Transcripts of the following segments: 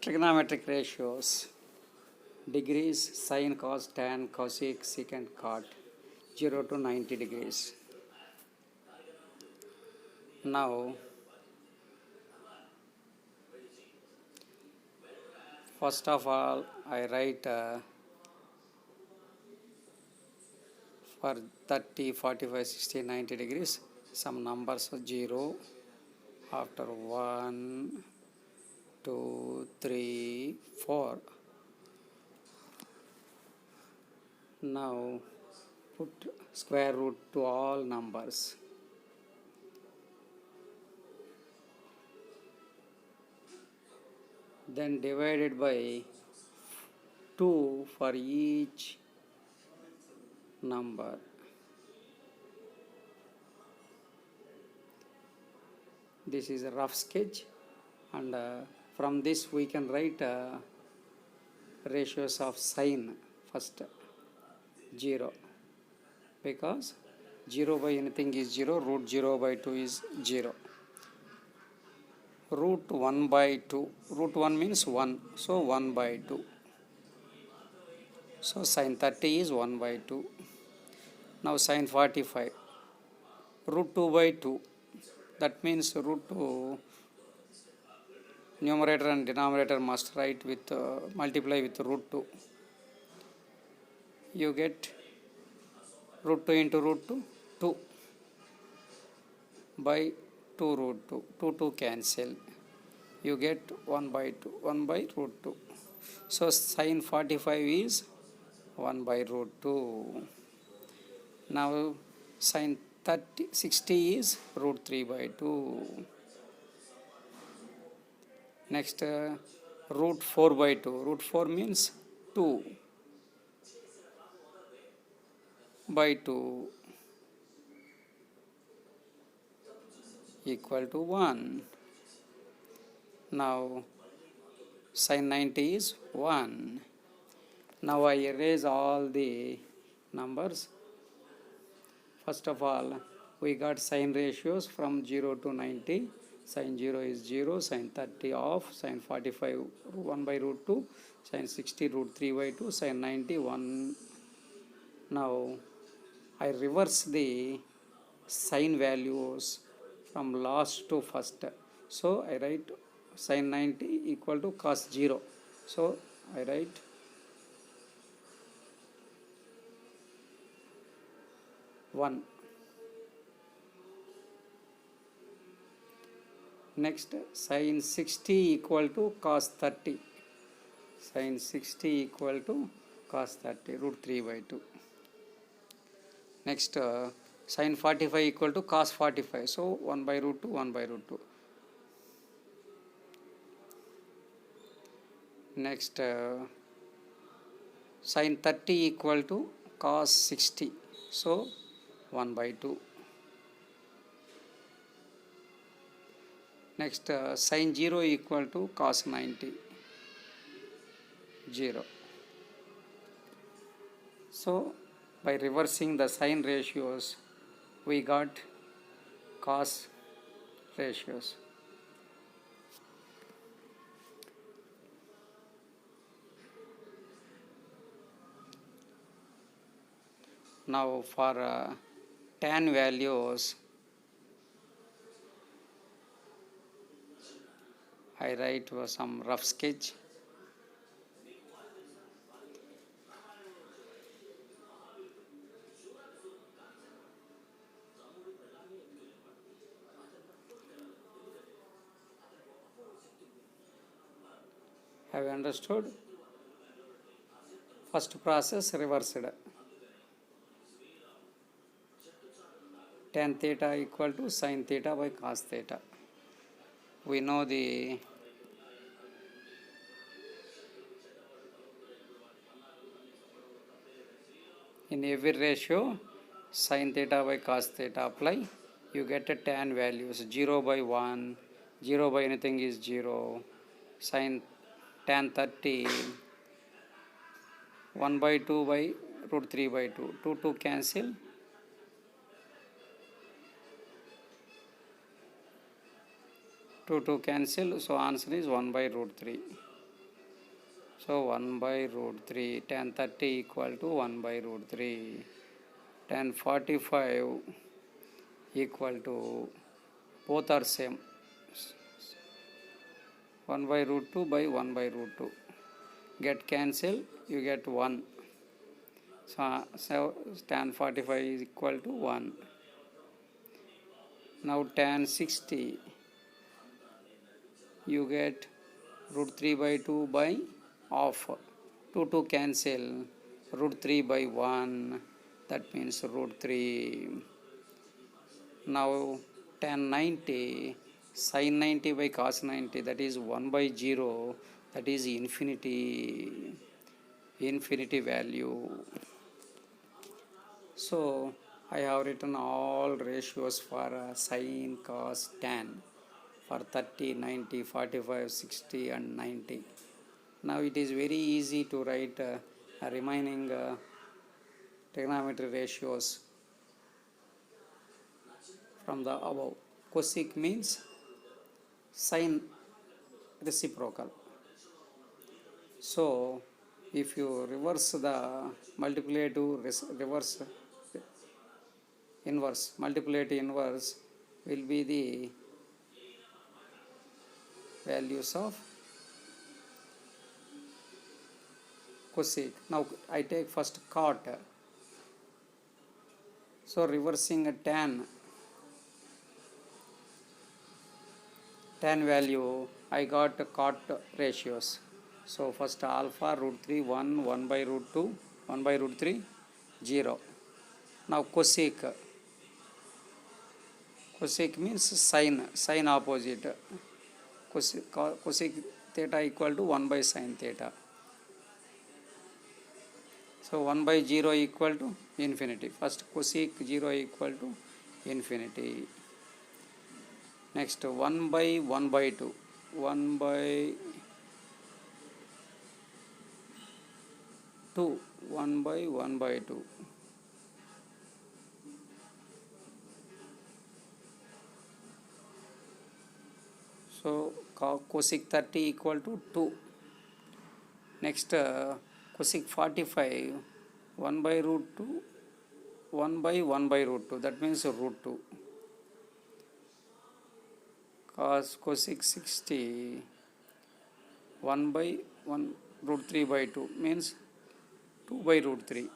Trigonometric ratios: degrees, sine, cos, tan, cosec, secant, cot, 0 to 90 degrees. Now, first of all, I write for 30, 45, 60, 90 degrees some numbers 0 after 1, 2, 3, 4. Now put square root to all numbers. Then divided by 2 for each number. This is a rough sketch, and from this we can write ratios of sine. First 0, because 0 by anything is 0, root 0 by 2 is 0. Root 1 by 2, root 1 means 1, so 1 by 2. So sine 30 is 1 by 2. Now sine 45, root 2 by 2, that means root 2, numerator and denominator must write with multiply with root 2. You get root 2 into root 2, 2 by 2 root 2, 2 cancel. You get 1 by 2, 1 by root 2. So sine 45 is 1 by root 2. Now sine 60 is root 3 by 2. Next root 4 by 2. Root 4 means 2 by 2 equal to 1. Now sine 90 is 1. Now I erase all the numbers. First of all, we got sine ratios from 0 to 90. Sine 0 is 0, sine 30 off, sine 45 1 by root 2, sine 60 root 3 by 2, sine 90 1. Now I reverse the sine values from last to first. So I write sine 90 equal to cos 0. So I write one. Next sine 60 equal to cos 30. Sine 60 equal to cos 30 root 3 by 2. Next sine 45 equal to cos 45. So 1 by root 2, 1 by root 2. Next sine 30 equal to cos 60. So 1 by 2. Next sine 0 equal to cos 90. 0. So by reversing the sine ratios, we got cos ratios. Now for tan values, I write some rough sketch. Have you understood? First process reversed. Tan theta equal to sin theta by cos theta. We know the in every ratio sin theta by cos theta apply, you get a tan values 0 by 1, 0 by anything is 0, sin tan 30, 1 by 2 by root 3 by 2, 2 cancel, 2 cancel, so answer is 1 by root 3. So 1 by root 3, tan 30 equal to 1 by root 3, tan 45 equal to, both are same, 1 by root 2 by 1 by root 2. Get cancel, you get 1. So tan 45 is equal to 1. Now tan 60, you get root 3 by 2 by half. 2 cancel, root 3 by 1, that means root 3. Now tan 90, sin 90 by cos 90, that is 1 by 0, that is infinity value. So I have written all ratios for sin, cos, tan for 30, 90, 45, 60 and 90. Now it is very easy to write remaining trigonometry ratios from the above. Cosec means sine reciprocal. So if you reverse the multiplicative reverse inverse, multiplicative inverse will be the values of cosec. Now I take first cot. So reversing a tan value, I got cot ratios. So first alpha root 3 1, 1 by root 2, 1 by root 3 0. Now cosec means sine opposite. Cosec theta equal to 1 by sine theta. So 1 by 0 equal to infinity. First cosec 0 equal to infinity. Next 1 by 1 by 2. 1 by 2. 1 by 1 by 2. So cosec 30 equal to 2. Next cosec 45, 1 by root 2, 1 by 1 by root 2, that means root 2. Cosec 60, 1 by 1 root 3 by 2 means 2 by root 3.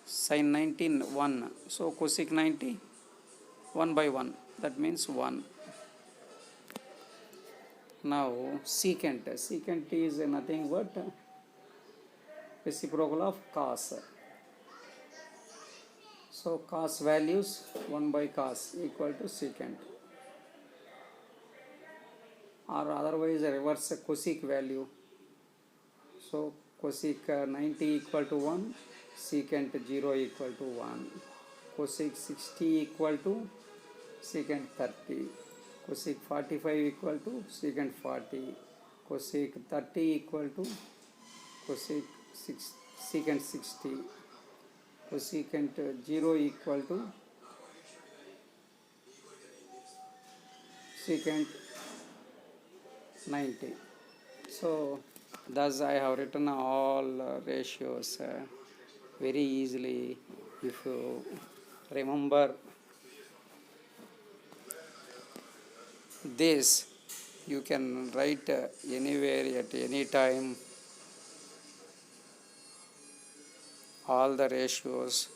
Sin 90 1, so cosec 90 1 by 1, that means 1. Now secant is nothing but reciprocal of cos. So cos values 1 by cos equal to secant, or otherwise reverse cosec value. So cosec 90 equal to 1, secant 0 equal to 1, cosec 60 equal to secant 30, cosec 45 equal to secant 40, cosec 30 equal to secant 60, cosecant 0 equal to secant 90. So thus I have written all ratios very easily. If you remember this, you can write anywhere at any time all the ratios.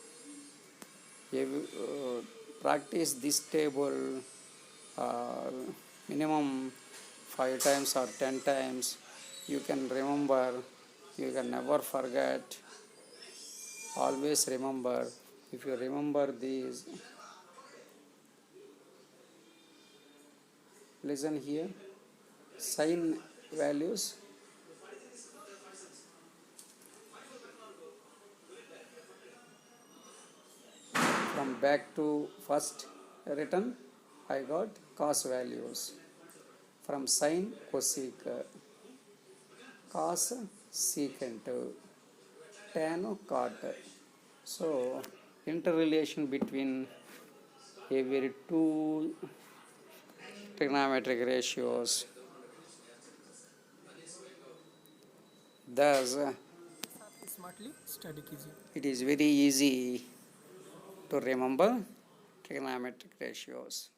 Practice this table minimum 5 times or 10 times. You can remember, you can never forget. Always remember. If you remember these, listen here, sine values from back to first written, I got cos values. From sine cosec, cos secant, tan cot. So interrelation between every two trigonometric ratios. Thus साथ ही smartly study कीजिए. it is very easy to remember trigonometric ratios.